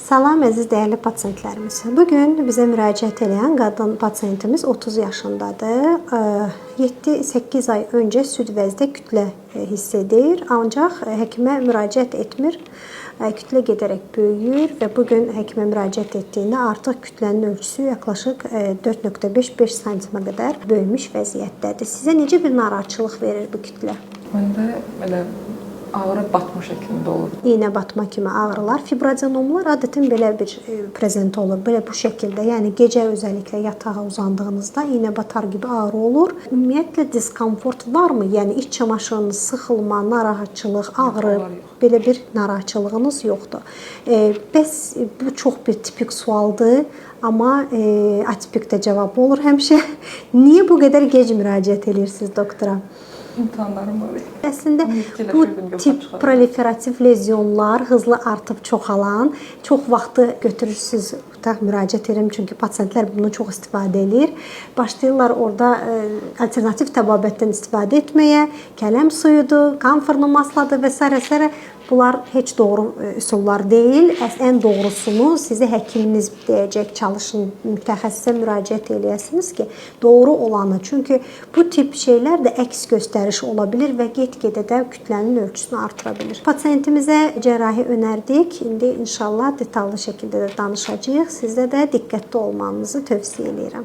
Salam əziz dəyərli pasientlərimiz. Bugün bizə müraciət edən qadın pasientimiz 30 yaşındadır. 7-8 ay öncə süd vəzdə kütlə hiss edir, ancaq həkimə müraciət etmir. Kütlə gedərək böyüyür və bugün həkimə müraciət etdiyində artıq kütlənin ölçüsü yaxlaşıq 4.5-5 sm qədər böyümüş vəziyyətdədir. Sizə necə bir narahatçılıq verir bu kütlə? Məndə belə ağrı batma şəklində olur. İynə batma kimi ağrılar. Fibroadenomlar adətən belə bir prezent olur. Belə bu şəkildə, yəni gecə özəlliklə yatağa uzandığınızda iynə batar kimi ağrı olur. Ümumiyyətlə diskomfort varmı? Yəni iç çamaşırınız, sıxılma, narahatçılıq, ağrı, belə bir narahatçılığınız yoxdur. Bəs bu çox bir tipik sualdır, amma atipik də cavab olur həmişə. Niyə bu qədər gec müraciət edirsiniz doktora? İmtahanlarım var. Əslində bu tip proliferativ lezyonlar hızlı artıb çoxalan, çox vaxtı götürürsüz. Müraciət edirəm çünki pasientlər bunu çox istifadə edir. Başlayırlar orada alternativ təbabətdən istifadə etməyə, kələm suyudur, kamferli masladır və s. Bunlar heç doğru üsullar deyil. Ən doğrusunu sizə həkiminiz deyəcək, çalışın, mütəxəssisə müraciət eləyəsiniz ki, doğru olanı. Çünki bu tip şeylər də əks göstəriş ola bilir və get-gedə də kütlənin ölçüsünü artıra bilir. Pasientimizə cərrahi önərdik. İndi inşallah detallı şəkildə də danışacağıq. Sizə də diqqətli olmanızı tövsiyə edirəm.